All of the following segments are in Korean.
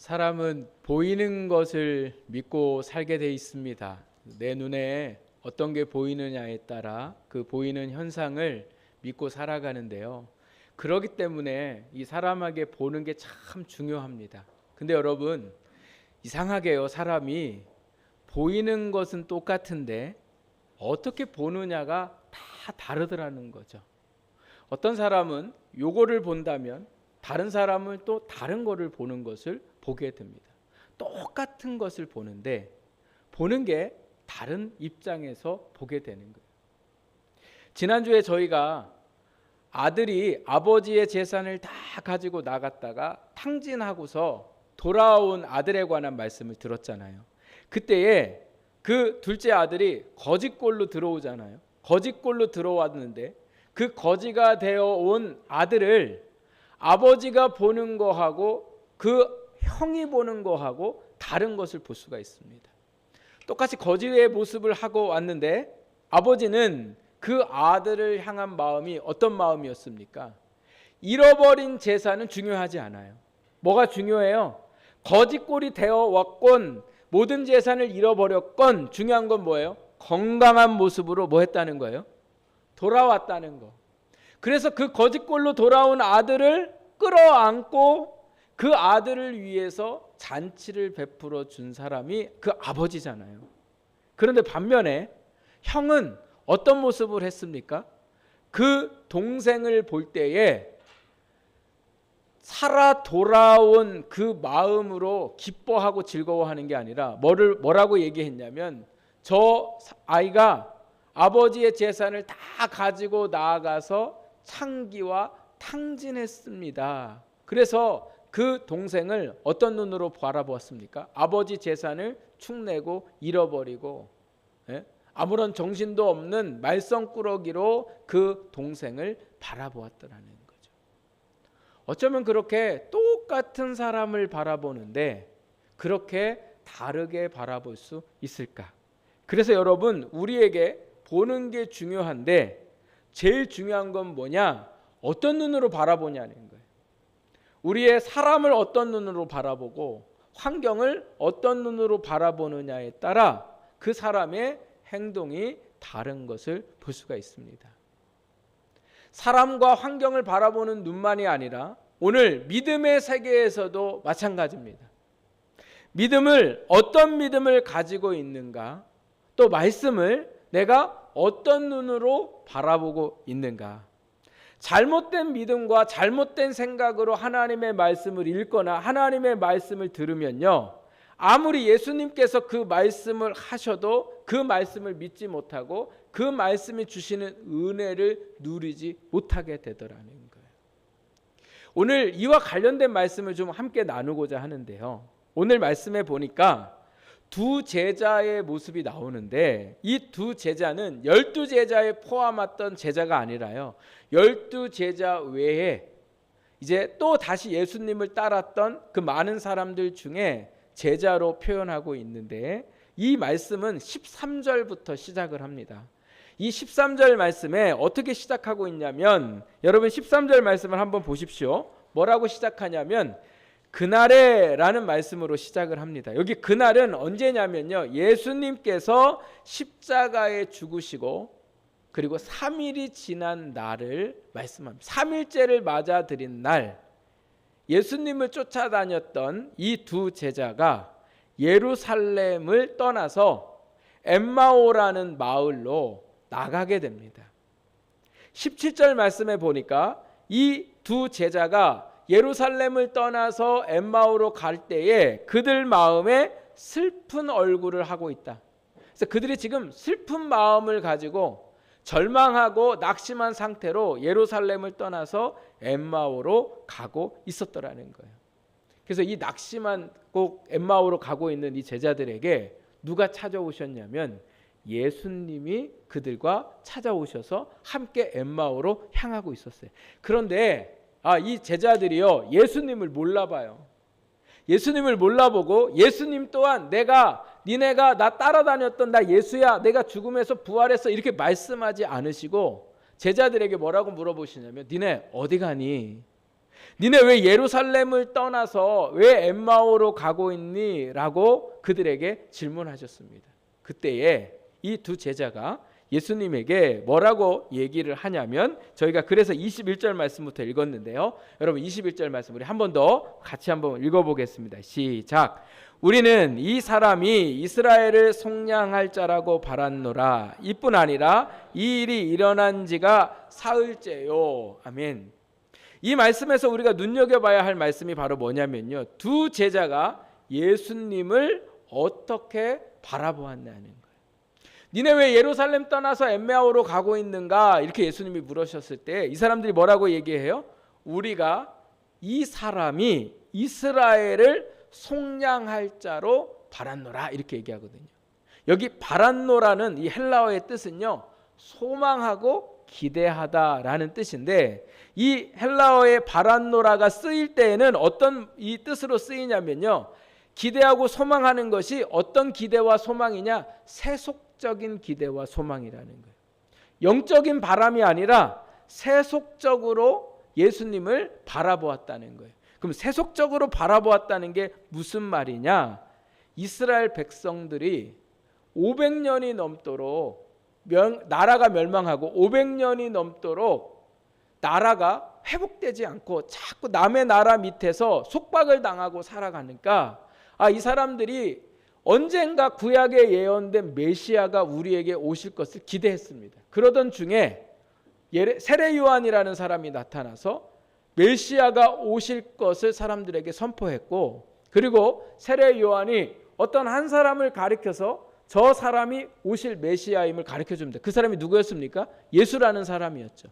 사람은 보이는 것을 믿고 살게 돼 있습니다. 내 눈에 어떤 게 보이느냐에 따라 그 보이는 현상을 믿고 살아가는데요. 그렇기 때문에 이 사람에게 보는 게 참 중요합니다. 근데 여러분, 이상하게요. 사람이 보이는 것은 똑같은데 어떻게 보느냐가 다 다르더라는 거죠. 어떤 사람은 요거를 본다면 다른 사람은 또 다른 거를 보는 것을 보게 됩니다. 똑같은 것을 보는데 보는 게 다른 입장에서 보게 되는 거예요. 지난주에 저희가 아들이 아버지의 재산을 다 가지고 나갔다가 탕진하고서 돌아온 아들에 관한 말씀을 들었잖아요. 그때에 그 둘째 아들이 거지꼴로 들어오잖아요. 거지꼴로 들어왔는데 그 거지가 되어 온 아들을 아버지가 보는 거하고 그 형이 보는 거하고 다른 것을 볼 수가 있습니다. 똑같이 거지의 모습을 하고 왔는데 아버지는 그 아들을 향한 마음이 어떤 마음이었습니까? 잃어버린 재산은 중요하지 않아요. 뭐가 중요해요? 거지꼴이 되어 왔건 모든 재산을 잃어버렸건 중요한 건 뭐예요? 건강한 모습으로 뭐 했다는 거예요? 돌아왔다는 거. 그래서 그 거지꼴로 돌아온 아들을 끌어안고 그 아들을 위해서 잔치를 베풀어 준 사람이 그 아버지잖아요. 그런데 반면에 형은 어떤 모습을 했습니까? 그 동생을 볼 때에 살아 돌아온 그 마음으로 기뻐하고 즐거워하는 게 아니라 뭐라고 얘기했냐면 저 아이가 아버지의 재산을 다 가지고 나아가서 창기와 탕진했습니다. 그래서 그 동생을 어떤 눈으로 바라보았습니까? 아버지 재산을 축내고 잃어버리고 아무런 정신도 없는 말썽꾸러기로 그 동생을 바라보았더라는 거죠. 어쩌면 그렇게 똑같은 사람을 바라보는데 그렇게 다르게 바라볼 수 있을까? 그래서 여러분, 우리에게 보는 게 중요한데 제일 중요한 건 뭐냐? 어떤 눈으로 바라보냐는 거예요. 우리의 사람을 어떤 눈으로 바라보고 환경을 어떤 눈으로 바라보느냐에 따라 그 사람의 행동이 다른 것을 볼 수가 있습니다. 사람과 환경을 바라보는 눈만이 아니라 오늘 믿음의 세계에서도 마찬가지입니다. 어떤 믿음을 가지고 있는가, 또 말씀을 내가 어떤 눈으로 바라보고 있는가. 잘못된 믿음과 잘못된 생각으로 하나님의 말씀을 읽거나 하나님의 말씀을 들으면요, 아무리 예수님께서 그 말씀을 하셔도 그 말씀을 믿지 못하고 그 말씀이 주시는 은혜를 누리지 못하게 되더라는 거예요. 오늘 이와 관련된 말씀을 좀 함께 나누고자 하는데요. 오늘 말씀에 보니까 두 제자의 모습이 나오는데 이 두 제자는 12제자에 포함했던 제자가 아니라요, 12제자 외에 이제 또 다시 예수님을 따랐던 그 많은 사람들 중에 제자로 표현하고 있는데 이 말씀은 13절부터 시작을 합니다. 이 13절 말씀에 어떻게 시작하고 있냐면, 여러분 13절 말씀을 한번 보십시오. 뭐라고 시작하냐면 그날에 라는 말씀으로 시작을 합니다. 여기 그날은 언제냐면요, 예수님께서 십자가에 죽으시고 그리고 3일이 지난 날을 말씀합니다. 3일째를 맞아들인 날, 예수님을 쫓아다녔던 이 두 제자가 예루살렘을 떠나서 엠마오라는 마을로 나가게 됩니다. 17절 말씀에 보니까 이 두 제자가 예루살렘을 떠나서 엠마오로 갈 때에 그들 마음에 슬픈 얼굴을 하고 있다. 그래서 그들이 지금 슬픈 마음을 가지고 절망하고 낙심한 상태로 예루살렘을 떠나서 엠마오로 가고 있었더라는 거예요. 그래서 이 낙심한 꼭 엠마오로 가고 있는 이 제자들에게 누가 찾아오셨냐면 예수님이 그들과 찾아오셔서 함께 엠마오로 향하고 있었어요. 그런데 이 제자들이요, 예수님을 몰라봐요. 예수님을 몰라보고 예수님 또한 니네가 나 따라다녔던 나 예수야, 내가 죽음에서 부활했어, 이렇게 말씀하지 않으시고 제자들에게 뭐라고 물어보시냐면 니네 어디 가니? 니네 왜 예루살렘을 떠나서 왜 엠마오로 가고 있니? 라고 그들에게 질문하셨습니다. 그때에 이 두 제자가 예수님에게 뭐라고 얘기를 하냐면, 저희가 그래서 21절 말씀부터 읽었는데요. 여러분 21절 말씀 우리 한 번 더 같이 한번 읽어보겠습니다. 시작. 우리는 이 사람이 이스라엘을 속량할 자라고 바랐노라. 이뿐 아니라 이 일이 일어난 지가 사흘째요. 아멘. 이 말씀에서 우리가 눈여겨봐야 할 말씀이 바로 뭐냐면요, 두 제자가 예수님을 어떻게 바라보았냐는 거예요. 니네 왜 예루살렘 떠나서 엠마오로 가고 있는가? 이렇게 예수님이 물으셨을 때 이 사람들이 뭐라고 얘기해요? 우리가 이 사람이 이스라엘을 속량할 자로 바랐노라, 이렇게 얘기하거든요. 여기 바랐노라는 이 헬라어의 뜻은요, 소망하고 기대하다라는 뜻인데, 이 헬라어의 바란노라가 쓰일 때에는 어떤 이 뜻으로 쓰이냐면요, 기대하고 소망하는 것이 어떤 기대와 소망이냐? 세속적인 기대와 소망이라는 거예요. 영적인 바람이 아니라 세속적으로 예수님을 바라보았다는 거예요. 그럼 세속적으로 바라보았다는 게 무슨 말이냐? 이스라엘 백성들이 500년이 넘도록 나라가 멸망하고 500년이 넘도록 나라가 회복되지 않고 자꾸 남의 나라 밑에서 속박을 당하고 살아가니까, 이 사람들이 언젠가 구약에 예언된 메시아가 우리에게 오실 것을 기대했습니다. 그러던 중에 세례 요한이라는 사람이 나타나서 메시아가 오실 것을 사람들에게 선포했고, 그리고 세례 요한이 어떤 한 사람을 가리켜서 저 사람이 오실 메시아임을 가르쳐 줍니다. 그 사람이 누구였습니까? 예수라는 사람이었죠.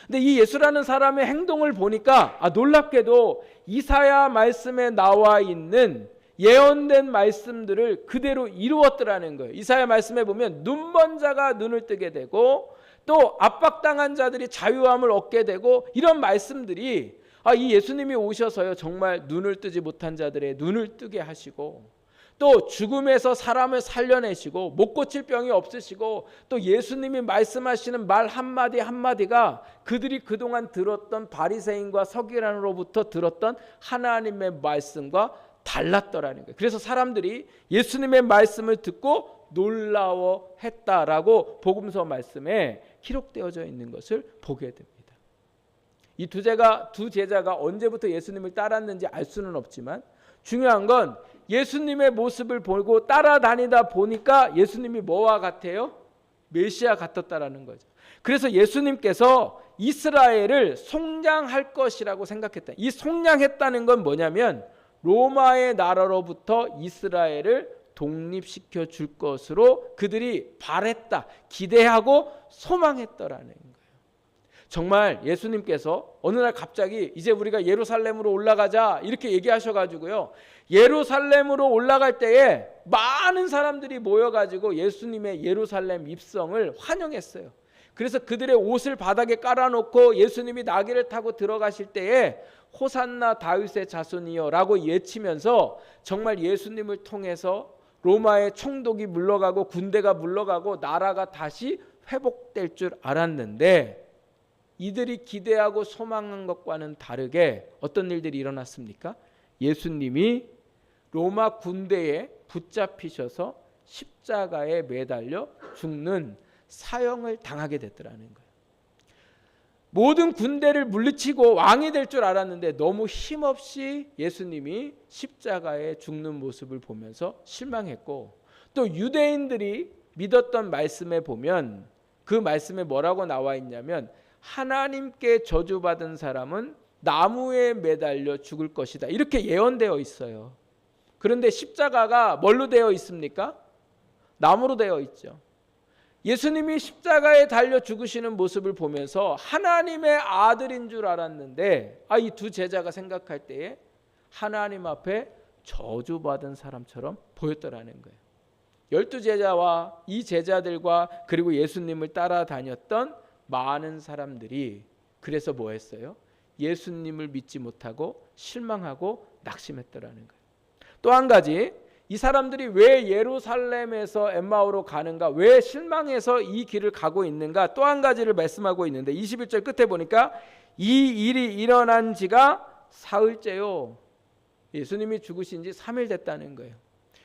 근데 이 예수라는 사람의 행동을 보니까 놀랍게도 이사야 말씀에 나와 있는 예언된 말씀들을 그대로 이루었더라는 거예요. 이사야 말씀에 보면 눈먼 자가 눈을 뜨게 되고, 또 압박당한 자들이 자유함을 얻게 되고, 이런 말씀들이 이 예수님이 오셔서요, 정말 눈을 뜨지 못한 자들의 눈을 뜨게 하시고, 또 죽음에서 사람을 살려내시고, 못 고칠 병이 없으시고, 또 예수님이 말씀하시는 말 한마디 한마디가 그들이 그동안 들었던 바리새인과 서기관으로부터 들었던 하나님의 말씀과 달랐더라는 거예요. 그래서 사람들이 예수님의 말씀을 듣고 놀라워했다라고 복음서 말씀에 기록되어져 있는 것을 보게 됩니다. 이 두 제자가 언제부터 예수님을 따랐는지 알 수는 없지만, 중요한 건 예수님의 모습을 보고 따라다니다 보니까 예수님이 뭐와 같아요? 메시아 같았다라는 거죠. 그래서 예수님께서 이스라엘을 속량할 것이라고 생각했다. 이 속량했다는 건 뭐냐면 로마의 나라로부터 이스라엘을 독립시켜 줄 것으로 그들이 바랬다, 기대하고 소망했더라는 거예요. 정말 예수님께서 어느 날 갑자기 이제 우리가 예루살렘으로 올라가자 이렇게 얘기하셔가지고요, 예루살렘으로 올라갈 때에 많은 사람들이 모여가지고 예수님의 예루살렘 입성을 환영했어요. 그래서 그들의 옷을 바닥에 깔아놓고 예수님이 나귀를 타고 들어가실 때에 호산나 다윗의 자손이여 라고 외치면서 정말 예수님을 통해서 로마의 총독이 물러가고 군대가 물러가고 나라가 다시 회복될 줄 알았는데, 이들이 기대하고 소망한 것과는 다르게 어떤 일들이 일어났습니까? 예수님이 로마 군대에 붙잡히셔서 십자가에 매달려 죽는 사형을 당하게 됐더라는 거예요. 모든 군대를 물리치고 왕이 될 줄 알았는데 너무 힘없이 예수님이 십자가에 죽는 모습을 보면서 실망했고, 또 유대인들이 믿었던 말씀에 보면 그 말씀에 뭐라고 나와 있냐면, 하나님께 저주받은 사람은 나무에 매달려 죽을 것이다, 이렇게 예언되어 있어요. 그런데 십자가가 뭘로 되어 있습니까? 나무로 되어 있죠. 예수님이 십자가에 달려 죽으시는 모습을 보면서 하나님의 아들인 줄 알았는데, 이 두 제자가 생각할 때에 하나님 앞에 저주받은 사람처럼 보였더라는 거예요. 12제자와 이 제자들과 그리고 예수님을 따라다녔던 많은 사람들이 그래서 뭐 했어요? 예수님을 믿지 못하고 실망하고 낙심했더라는 거예요. 또 한 가지, 이 사람들이 왜 예루살렘에서 엠마오로 가는가, 왜 실망해서 이 길을 가고 있는가, 또 한 가지를 말씀하고 있는데 21절 끝에 보니까 이 일이 일어난 지가 사흘째요. 예수님이 죽으신 지 3일 됐다는 거예요.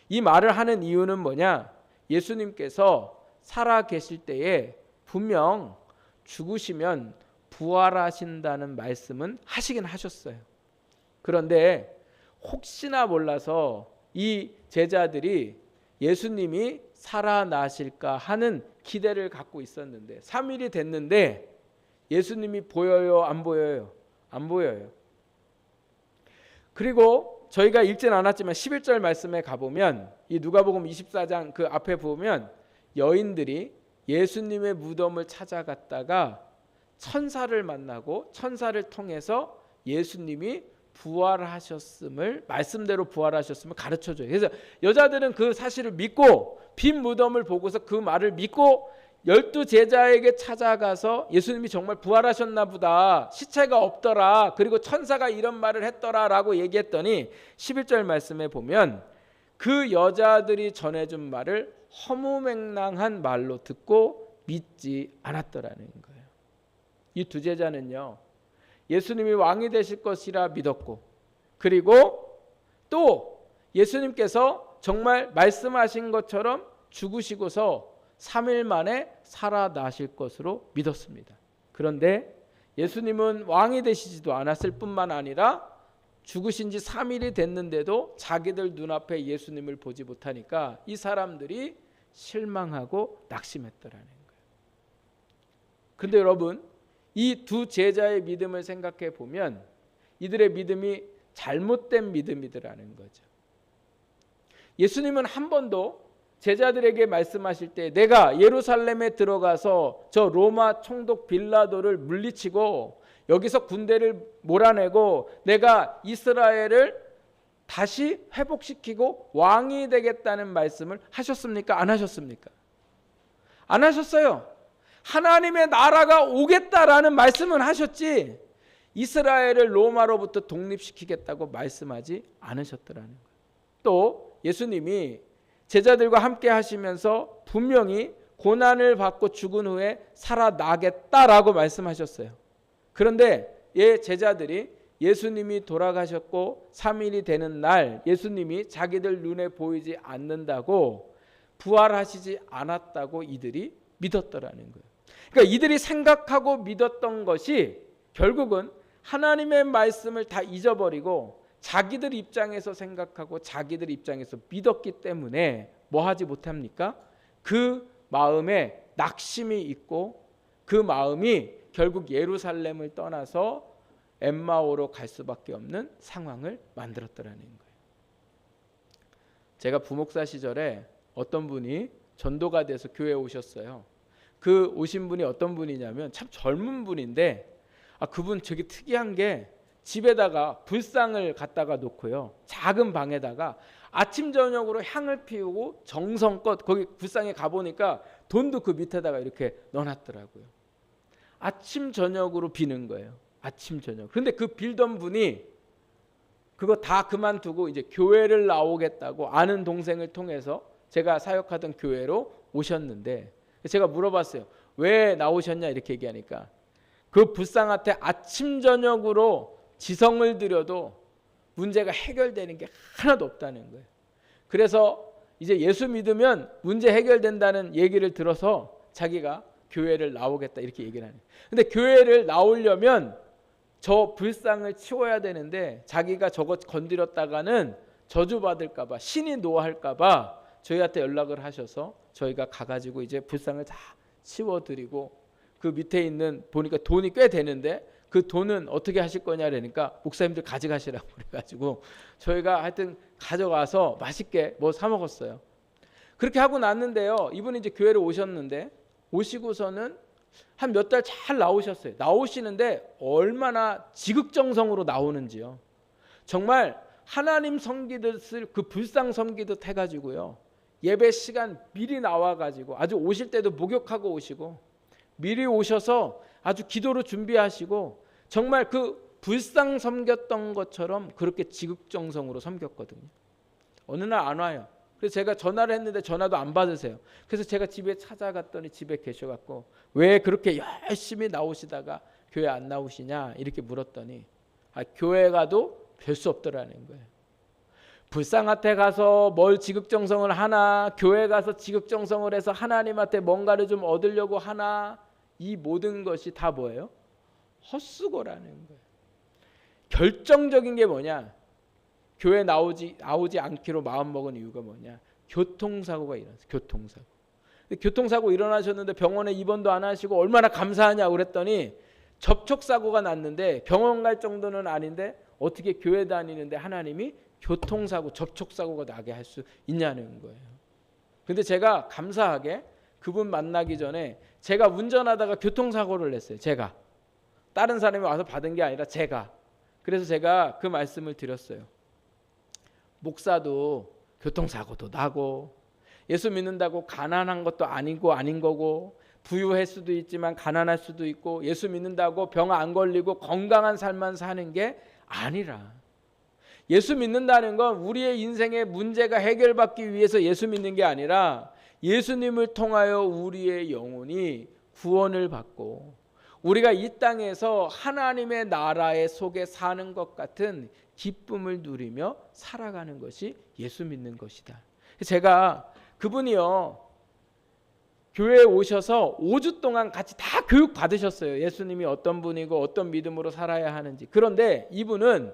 이 말을 하는 이유는 뭐냐? 예수님께서 살아 계실 때에 분명 죽으시면 부활하신다는 말씀은 하시긴 하셨어요. 그런데 혹시나 몰라서 이 제자들이 예수님이 살아나실까 하는 기대를 갖고 있었는데 3일이 됐는데 예수님이 보여요? 안 보여요? 안 보여요. 그리고 저희가 읽진 않았지만 11절 말씀에 가보면 이 누가복음 24장 그 앞에 보면 여인들이 예수님의 무덤을 찾아갔다가 천사를 만나고 천사를 통해서 예수님이 부활하셨음을 말씀대로 부활하셨음을 가르쳐줘요. 그래서 여자들은 그 사실을 믿고 빈 무덤을 보고서 그 말을 믿고 12제자에게 찾아가서 예수님이 정말 부활하셨나 보다, 시체가 없더라, 그리고 천사가 이런 말을 했더라 라고 얘기했더니 11절 말씀에 보면 그 여자들이 전해준 말을 허무맹랑한 말로 듣고 믿지 않았더라는 거예요. 이 두 제자는요, 예수님이 왕이 되실 것이라 믿었고, 그리고 또 예수님께서 정말 말씀하신 것처럼 죽으시고서 3일 만에 살아나실 것으로 믿었습니다. 그런데 예수님은 왕이 되시지도 않았을 뿐만 아니라 죽으신 지 3일이 됐는데도 자기들 눈앞에 예수님을 보지 못하니까 이 사람들이 실망하고 낙심했더라는 거예요. 그런데 여러분, 이 두 제자의 믿음을 생각해 보면 이들의 믿음이 잘못된 믿음이더라는 거죠. 예수님은 한 번도 제자들에게 말씀하실 때 내가 예루살렘에 들어가서 저 로마 총독 빌라도를 물리치고 여기서 군대를 몰아내고 내가 이스라엘을 다시 회복시키고 왕이 되겠다는 말씀을 하셨습니까? 안 하셨습니까? 안 하셨어요. 하나님의 나라가 오겠다라는 말씀은 하셨지 이스라엘을 로마로부터 독립시키겠다고 말씀하지 않으셨더라는 거예요. 또 예수님이 제자들과 함께 하시면서 분명히 고난을 받고 죽은 후에 살아나겠다라고 말씀하셨어요. 그런데 제자들이 예수님이 돌아가셨고 3일이 되는 날 예수님이 자기들 눈에 보이지 않는다고 부활하시지 않았다고 이들이 믿었더라는 거예요. 그러니까 이들이 생각하고 믿었던 것이 결국은 하나님의 말씀을 다 잊어버리고 자기들 입장에서 생각하고 자기들 입장에서 믿었기 때문에 뭐 하지 못합니까? 그 마음에 낙심이 있고 그 마음이 결국 예루살렘을 떠나서 엠마오로 갈 수밖에 없는 상황을 만들었더라는 거예요. 제가 부목사 시절에 어떤 분이 전도가 돼서 교회에 오셨어요. 그 오신 분이 어떤 분이냐면 참 젊은 분인데 그분 되게 특이한 게 집에다가 불상을 갖다가 놓고요. 작은 방에다가 아침 저녁으로 향을 피우고 정성껏 거기 불상에 가보니까 돈도 그 밑에다가 이렇게 넣어놨더라고요. 아침 저녁으로 비는 거예요. 아침 저녁. 그런데 그 빌던 분이 그거 다 그만두고 이제 교회를 나오겠다고 아는 동생을 통해서 제가 사역하던 교회로 오셨는데 제가 물어봤어요. 왜 나오셨냐 이렇게 얘기하니까 그 불상한테 아침 저녁으로 지성을 들여도 문제가 해결되는 게 하나도 없다는 거예요. 그래서 이제 예수 믿으면 문제 해결된다는 얘기를 들어서 자기가 교회를 나오겠다 이렇게 얘기를 하는 거예요. 근데 교회를 나오려면 저 불상을 치워야 되는데 자기가 저거 건드렸다가는 저주받을까 봐 신이 노할까 봐 저희한테 연락을 하셔서 저희가 가가지고 이제 불상을 다 치워드리고 그 밑에 있는 보니까 돈이 꽤 되는데 그 돈은 어떻게 하실 거냐 그러니까 목사님들 가져가시라고 그래가지고 저희가 하여튼 가져가서 맛있게 뭐 사 먹었어요. 그렇게 하고 났는데요. 이분이 이제 교회를 오셨는데 오시고서는 한 몇 달 잘 나오셨어요. 나오시는데 얼마나 지극정성으로 나오는지요. 정말 하나님 섬기듯을 그 불상 섬기듯 해가지고요. 예배 시간 미리 나와가지고 아주 오실 때도 목욕하고 오시고 미리 오셔서 아주 기도로 준비하시고 정말 그 불상 섬겼던 것처럼 그렇게 지극정성으로 섬겼거든요. 어느 날 안 와요. 그래서 제가 전화를 했는데 전화도 안 받으세요. 그래서 제가 집에 찾아갔더니 집에 계셔갖고 왜 그렇게 열심히 나오시다가 교회 안 나오시냐 이렇게 물었더니 교회 가도 별 수 없더라는 거예요. 불상한테 가서 뭘 지극정성을 하나, 교회 가서 지극정성을 해서 하나님한테 뭔가를 좀 얻으려고 하나, 이 모든 것이 다 뭐예요? 헛수고라는 거예요. 결정적인 게 뭐냐? 교회 나오지 않기로 마음먹은 이유가 뭐냐? 교통사고가 일어났어요. 교통사고. 교통사고 일어나셨는데 병원에 입원도 안 하시고 얼마나 감사하냐고 그랬더니 접촉사고가 났는데 병원 갈 정도는 아닌데 어떻게 교회 다니는데 하나님이 교통사고, 접촉사고가 나게 할 수 있냐는 거예요. 근데 제가 감사하게 그분 만나기 전에 제가 운전하다가 교통사고를 냈어요. 제가. 다른 사람이 와서 받은 게 아니라 제가. 그래서 제가 그 말씀을 드렸어요. 목사도 교통사고도 나고 예수 믿는다고 가난한 것도 아니고 아닌 거고 부유할 수도 있지만 가난할 수도 있고 예수 믿는다고 병 안 걸리고 건강한 삶만 사는 게 아니라 예수 믿는다는 건 우리의 인생의 문제가 해결받기 위해서 예수 믿는 게 아니라 예수님을 통하여 우리의 영혼이 구원을 받고 우리가 이 땅에서 하나님의 나라의 속에 사는 것 같은 기쁨을 누리며 살아가는 것이 예수 믿는 것이다. 제가 그분이요 교회에 오셔서 5주 동안 같이 다 교육 받으셨어요. 예수님이 어떤 분이고 어떤 믿음으로 살아야 하는지. 그런데 이분은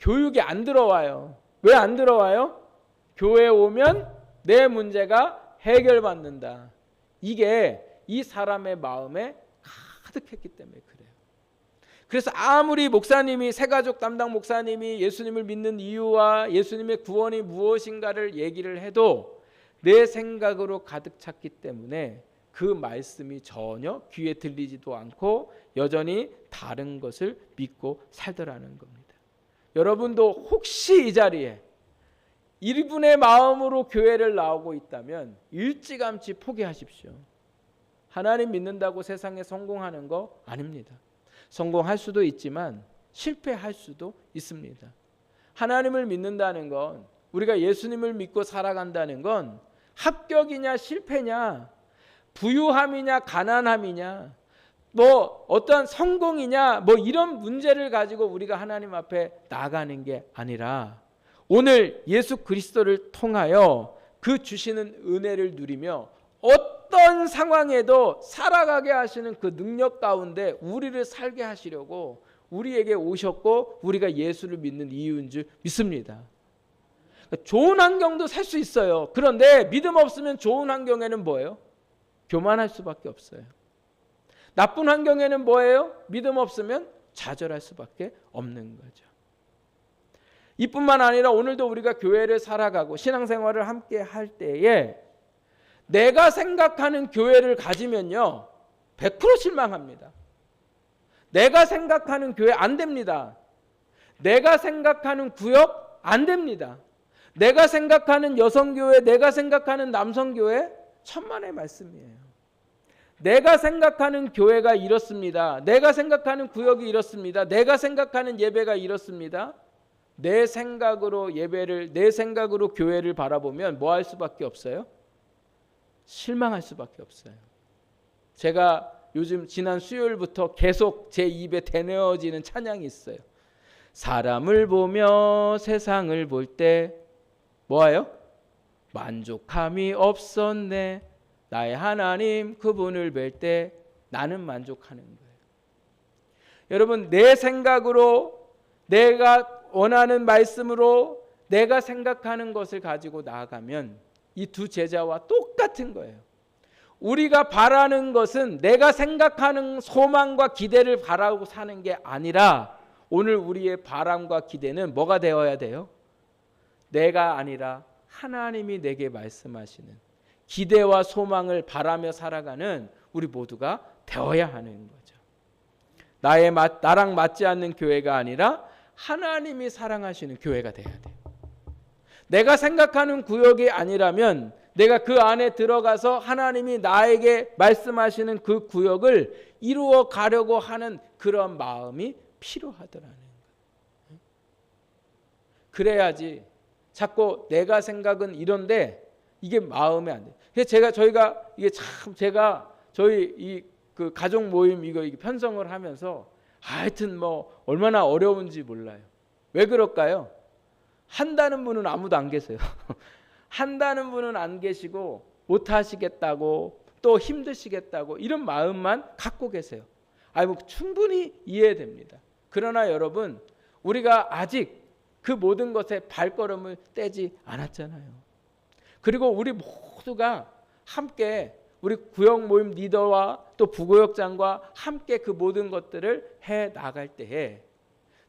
교육이 안 들어와요. 왜 안 들어와요? 교회에 오면 내 문제가 해결받는다. 이게 이 사람의 마음에 가득했기 때문에 그래요. 그래서 아무리 목사님이 새가족 담당 목사님이 예수님을 믿는 이유와 예수님의 구원이 무엇인가를 얘기를 해도 내 생각으로 가득 찼기 때문에 그 말씀이 전혀 귀에 들리지도 않고 여전히 다른 것을 믿고 살더라는 겁니다. 여러분도 혹시 이 자리에 이분의 마음으로 교회를 나오고 있다면 일찌감치 포기하십시오. 하나님 믿는다고 세상에 성공하는 거 아닙니다. 성공할 수도 있지만 실패할 수도 있습니다. 하나님을 믿는다는 건 우리가 예수님을 믿고 살아간다는 건 합격이냐 실패냐 부유함이냐 가난함이냐 뭐 어떤 성공이냐 뭐 이런 문제를 가지고 우리가 하나님 앞에 나가는 게 아니라 오늘 예수 그리스도를 통하여 그 주시는 은혜를 누리며 어떤 상황에도 살아가게 하시는 그 능력 가운데 우리를 살게 하시려고 우리에게 오셨고 우리가 예수를 믿는 이유인 줄 믿습니다. 좋은 환경도 살 수 있어요. 그런데 믿음 없으면 좋은 환경에는 뭐예요? 교만할 수밖에 없어요. 나쁜 환경에는 뭐예요? 믿음 없으면 좌절할 수밖에 없는 거죠. 이뿐만 아니라 오늘도 우리가 교회를 살아가고 신앙생활을 함께 할 때에 내가 생각하는 교회를 가지면요 100% 실망합니다. 내가 생각하는 교회 안 됩니다. 내가 생각하는 구역 안 됩니다. 내가 생각하는 여성교회, 내가 생각하는 남성교회 천만의 말씀이에요. 내가 생각하는 교회가 이렇습니다. 내가 생각하는 구역이 이렇습니다. 내가 생각하는 예배가 이렇습니다. 내 생각으로 예배를, 내 생각으로 교회를 바라보면 뭐 할 수밖에 없어요? 실망할 수밖에 없어요. 제가 요즘 지난 수요일부터 계속 제 입에 되뇌어지는 찬양이 있어요. 사람을 보며 세상을 볼 때 뭐예요? 만족함이 없었네. 나의 하나님 그분을 뵐 때 나는 만족하는 거예요. 여러분 내 생각으로 내가 원하는 말씀으로 내가 생각하는 것을 가지고 나아가면 이 두 제자와 똑같은 거예요. 우리가 바라는 것은 내가 생각하는 소망과 기대를 바라고 사는 게 아니라 오늘 우리의 바람과 기대는 뭐가 되어야 돼요? 내가 아니라 하나님이 내게 말씀하시는 기대와 소망을 바라며 살아가는 우리 모두가 되어야 하는 거죠. 나랑 맞지 않는 교회가 아니라 하나님이 사랑하시는 교회가 돼야 돼요. 내가 생각하는 구역이 아니라면 내가 그 안에 들어가서 하나님이 나에게 말씀하시는 그 구역을 이루어 가려고 하는 그런 마음이 필요하더라는 거예요. 그래야지 자꾸 내가 생각은 이런데 이게 마음에 안 돼요. 그래서 저희가 이게 참 제가 저희 이 그 가족 모임 이거 편성을 하면서 하여튼 뭐 얼마나 어려운지 몰라요. 왜 그럴까요? 한다는 분은 아무도 안 계세요. 한다는 분은 안 계시고 못 하시겠다고 또 힘드시겠다고 이런 마음만 갖고 계세요. 뭐 충분히 이해됩니다. 그러나 여러분, 우리가 아직 그 모든 것에 발걸음을 떼지 않았잖아요. 그리고 우리 모두가 함께 우리 구역 모임 리더와 또 부구역장과 함께 그 모든 것들을 해 나갈 때에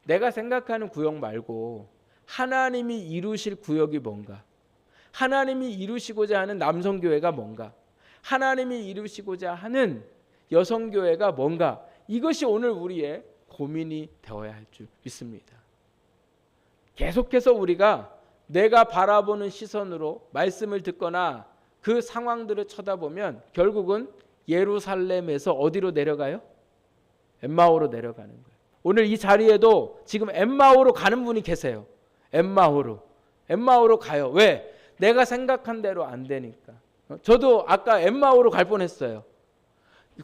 내가 생각하는 구역 말고 하나님이 이루실 구역이 뭔가, 하나님이 이루시고자 하는 남성교회가 뭔가, 하나님이 이루시고자 하는 여성교회가 뭔가, 이것이 오늘 우리의 고민이 되어야 할 줄 믿습니다. 계속해서 우리가 내가 바라보는 시선으로 말씀을 듣거나 그 상황들을 쳐다보면 결국은 예루살렘에서 어디로 내려가요? 엠마오로 내려가는 거예요. 오늘 이 자리에도 지금 엠마오로 가는 분이 계세요. 엠마오로 가요. 왜? 내가 생각한 대로 안 되니까. 저도 아까 엠마오로 갈 뻔했어요.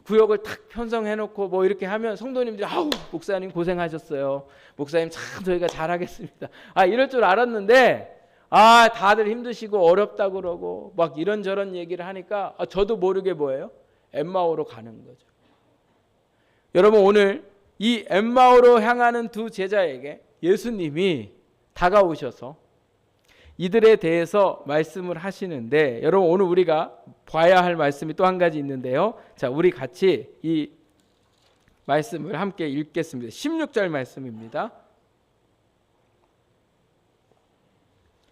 구역을 탁 편성해놓고 뭐 이렇게 하면 성도님들이 아우 목사님 고생하셨어요. 목사님 참 저희가 잘하겠습니다. 이럴 줄 알았는데 다들 힘드시고 어렵다 그러고 막 이런저런 얘기를 하니까 저도 모르게 뭐예요? 엠마오로 가는 거죠. 여러분, 오늘 이 엠마오로 향하는 두 제자에게 예수님이 다가오셔서 이들에 대해서 말씀을 하시는데, 여러분 오늘 우리가 봐야 할 말씀이 또 한 가지 있는데요. 자, 우리 같이 이 말씀을 함께 읽겠습니다. 16절 말씀입니다.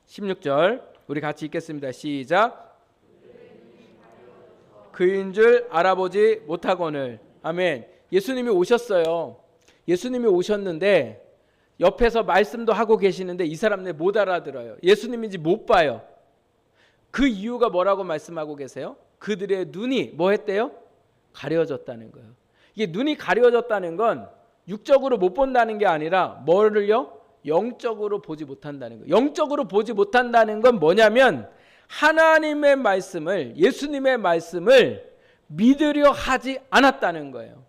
16절 우리 같이 읽겠습니다. 시작. 그인 줄 알아보지 못하거늘. 아멘. 예수님이 오셨어요. 예수님이 오셨는데 옆에서 말씀도 하고 계시는데 이 사람들 못 알아들어요. 예수님인지 못 봐요. 그 이유가 뭐라고 말씀하고 계세요? 그들의 눈이 뭐 했대요? 가려졌다는 거예요. 이게 눈이 가려졌다는 건 육적으로 못 본다는 게 아니라 뭐를요? 영적으로 보지 못한다는 거예요. 영적으로 보지 못한다는 건 뭐냐면 하나님의 말씀을, 예수님의 말씀을 믿으려 하지 않았다는 거예요.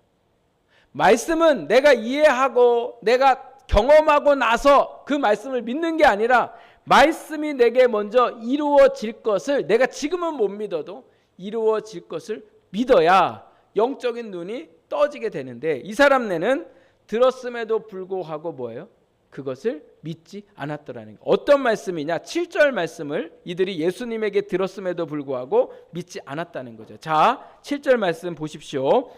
말씀은 내가 이해하고 내가 경험하고 나서 그 말씀을 믿는 게 아니라 말씀이 내게 먼저 이루어질 것을, 내가 지금은 못 믿어도 이루어질 것을 믿어야 영적인 눈이 떠지게 되는데, 이 사람네는 들었음에도 불구하고 뭐예요? 그것을 믿지 않았더라는 거예요. 어떤 말씀이냐? 7절 말씀을 이들이 예수님에게 들었음에도 불구하고 믿지 않았다는 거죠. 자, 7절 말씀 보십시오.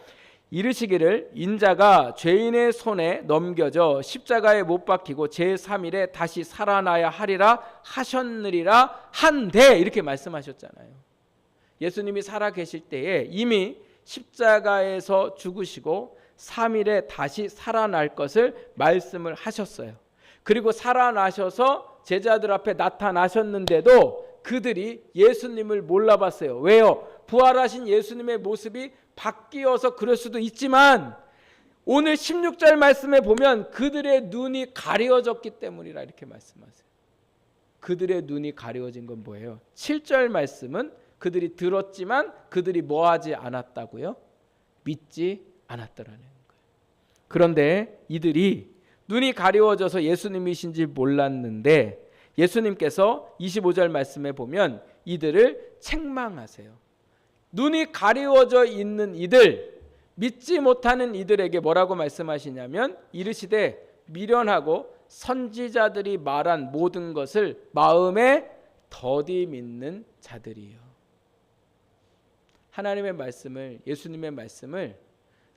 이르시기를 인자가 죄인의 손에 넘겨져 십자가에 못 박히고 제3일에 다시 살아나야 하리라 하셨느리라 한데, 이렇게 말씀하셨잖아요. 예수님이 살아 계실 때에 이미 십자가에서 죽으시고 3일에 다시 살아날 것을 말씀을 하셨어요. 그리고 살아나셔서 제자들 앞에 나타나셨는데도 그들이 예수님을 몰라봤어요. 왜요? 부활하신 예수님의 모습이 바뀌어서 그럴 수도 있지만 오늘 16절 말씀에 보면 그들의 눈이 가려졌기 때문이라 이렇게 말씀하세요. 그들의 눈이 가려진 건 뭐예요? 7절 말씀은 그들이 들었지만 그들이 뭐하지 않았다고요? 믿지 않았더라는 거예요. 그런데 이들이 눈이 가려워져서 예수님이신지 몰랐는데 예수님께서 25절 말씀에 보면 이들을 책망하세요. 눈이 가리워져 있는 이들, 믿지 못하는 이들에게 뭐라고 말씀하시냐면 이르시되 미련하고 선지자들이 말한 모든 것을 마음에 더디 믿는 자들이요. 하나님의 말씀을, 예수님의 말씀을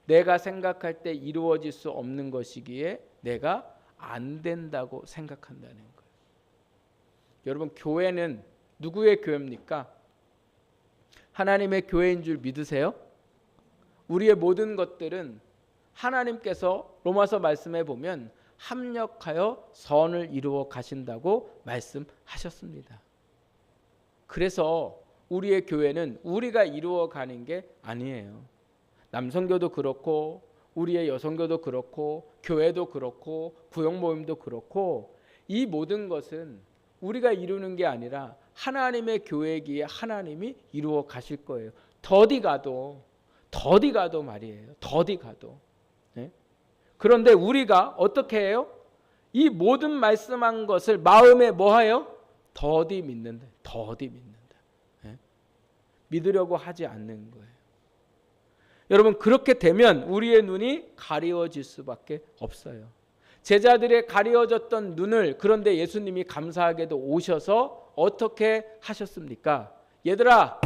내가 생각할 때 이루어질 수 없는 것이기에 내가 안 된다고 생각한다는 거예요. 여러분, 교회는 누구의 교회입니까? 하나님의 교회인 줄 믿으세요? 우리의 모든 것들은 하나님께서 로마서 말씀에 보면 합력하여 선을 이루어 가신다고 말씀하셨습니다. 그래서 우리의 교회는 우리가 이루어 가는 게 아니에요. 남성교도 그렇고 우리의 여성교도 그렇고 교회도 그렇고 구역 모임도 그렇고 이 모든 것은 우리가 이루는 게 아니라 하나님의 교회기에 하나님이 이루어 가실 거예요. 더디 가도 말이에요. 더디 가도. 네? 그런데 우리가 어떻게 해요? 이 모든 말씀한 것을 마음에 뭐하여? 더디 믿는다. 더디 믿는다. 예? 믿으려고 하지 않는 거예요. 여러분, 그렇게 되면 우리의 눈이 가리워질 수밖에 없어요. 제자들의 가리워졌던 눈을, 그런데 예수님이 감사하게도 오셔서 어떻게 하셨습니까? 얘들아,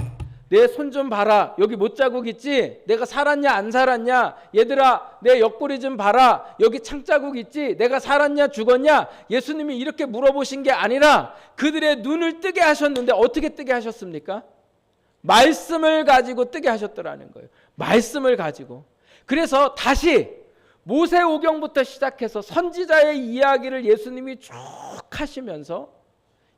내 손 좀 봐라. 여기 못자국 있지? 내가 살았냐 안 살았냐? 얘들아, 내 옆구리 좀 봐라. 여기 창자국 있지? 내가 살았냐 죽었냐? 예수님이 이렇게 물어보신 게 아니라 그들의 눈을 뜨게 하셨는데 어떻게 뜨게 하셨습니까? 말씀을 가지고 뜨게 하셨더라는 거예요. 말씀을 가지고. 그래서 다시 모세오경부터 시작해서 선지자의 이야기를 예수님이 쭉 하시면서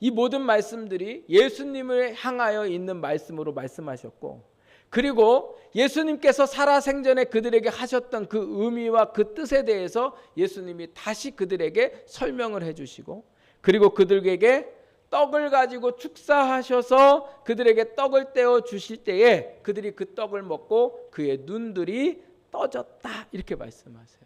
이 모든 말씀들이 예수님을 향하여 있는 말씀으로 말씀하셨고, 그리고 예수님께서 살아생전에 그들에게 하셨던 그 의미와 그 뜻에 대해서 예수님이 다시 그들에게 설명을 해주시고, 그리고 그들에게 떡을 가지고 축사하셔서 그들에게 떡을 떼어 주실 때에 그들이 그 떡을 먹고 그의 눈들이 떠졌다, 이렇게 말씀하세요.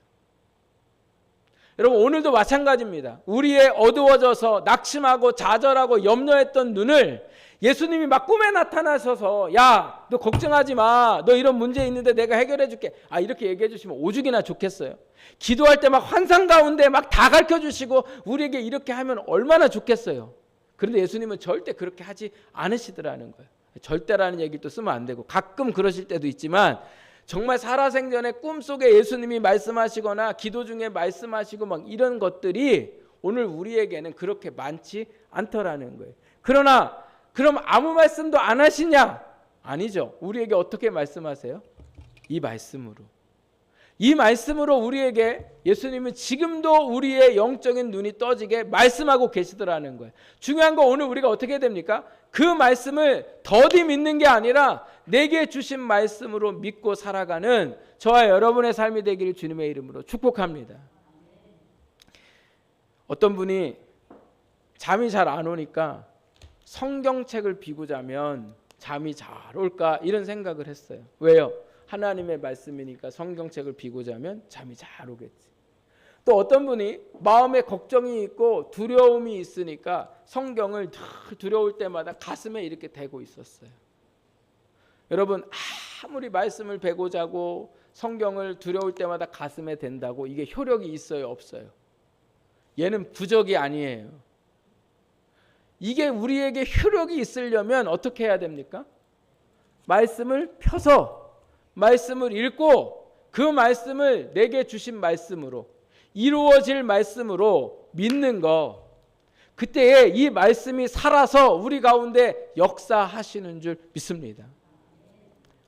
여러분, 오늘도 마찬가지입니다. 우리의 어두워져서 낙심하고 좌절하고 염려했던 눈을 예수님이 막 꿈에 나타나셔서, 야, 너 걱정하지 마. 너 이런 문제 있는데 내가 해결해 줄게. 이렇게 얘기해 주시면 오죽이나 좋겠어요. 기도할 때 막 환상 가운데 막 다 가르쳐 주시고 우리에게 이렇게 하면 얼마나 좋겠어요. 그런데 예수님은 절대 그렇게 하지 않으시더라는 거예요. 절대라는 얘기 또 쓰면 안 되고, 가끔 그러실 때도 있지만 정말 살아생전에 꿈속에 예수님이 말씀하시거나 기도 중에 말씀하시고 막 이런 것들이 오늘 우리에게는 그렇게 많지 않더라는 거예요. 그러나 그럼 아무 말씀도 안 하시냐? 아니죠. 우리에게 어떻게 말씀하세요? 이 말씀으로. 이 말씀으로 우리에게 예수님은 지금도 우리의 영적인 눈이 떠지게 말씀하고 계시더라는 거예요. 중요한 건 오늘 우리가 어떻게 해야 됩니까? 그 말씀을 더디 믿는 게 아니라 내게 주신 말씀으로 믿고 살아가는 저와 여러분의 삶이 되기를 주님의 이름으로 축복합니다. 어떤 분이 잠이 잘 안 오니까 성경책을 비고 자면 잠이 잘 올까 이런 생각을 했어요. 왜요? 하나님의 말씀이니까 성경책을 비고 자면 잠이 잘 오겠지. 또 어떤 분이 마음에 걱정이 있고 두려움이 있으니까 성경을 두려울 때마다 가슴에 이렇게 대고 있었어요. 여러분, 아무리 말씀을 베고 자고 성경을 두려울 때마다 가슴에 댄다고 이게 효력이 있어요, 없어요? 얘는 부적이 아니에요. 이게 우리에게 효력이 있으려면 어떻게 해야 됩니까? 말씀을 펴서 말씀을 읽고 그 말씀을 내게 주신 말씀으로 이루어질 말씀으로 믿는 거, 그때에 이 말씀이 살아서 우리 가운데 역사하시는 줄 믿습니다.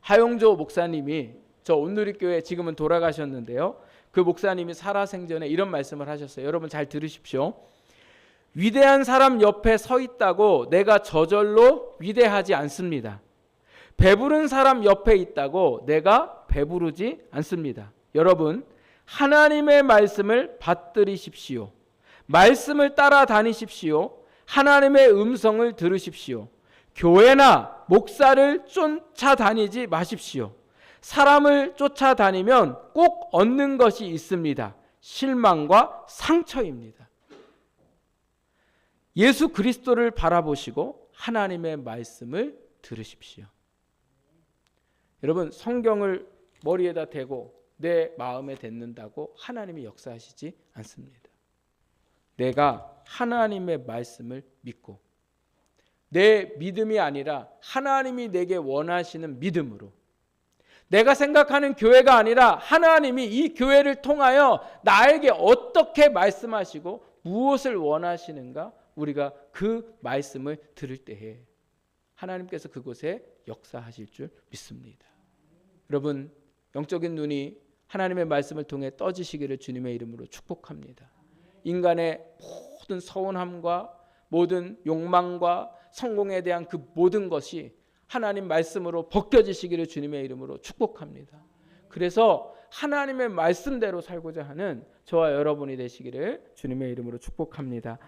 하용조 목사님이, 저 온누리교회 지금은 돌아가셨는데요, 그 목사님이 살아생전에 이런 말씀을 하셨어요. 여러분 잘 들으십시오. 위대한 사람 옆에 서 있다고 내가 저절로 위대하지 않습니다. 배부른 사람 옆에 있다고 내가 배부르지 않습니다. 여러분, 하나님의 말씀을 받들으십시오. 말씀을 따라다니십시오. 하나님의 음성을 들으십시오. 교회나 목사를 쫓아다니지 마십시오. 사람을 쫓아다니면 꼭 얻는 것이 있습니다. 실망과 상처입니다. 예수 그리스도를 바라보시고 하나님의 말씀을 들으십시오. 여러분, 성경을 머리에다 대고 내 마음에 댔는다고 하나님이 역사하시지 않습니다. 내가 하나님의 말씀을 믿고 내 믿음이 아니라 하나님이 내게 원하시는 믿음으로, 내가 생각하는 교회가 아니라 하나님이 이 교회를 통하여 나에게 어떻게 말씀하시고 무엇을 원하시는가, 우리가 그 말씀을 들을 때에 하나님께서 그곳에 역사하실 줄 믿습니다. 여러분, 영적인 눈이 하나님의 말씀을 통해 떠지시기를 주님의 이름으로 축복합니다. 인간의 모든 서운함과 모든 욕망과 성공에 대한 그 모든 것이 하나님 말씀으로 벗겨지시기를 주님의 이름으로 축복합니다. 그래서 하나님의 말씀대로 살고자 하는 저와 여러분이 되시기를 주님의 이름으로 축복합니다.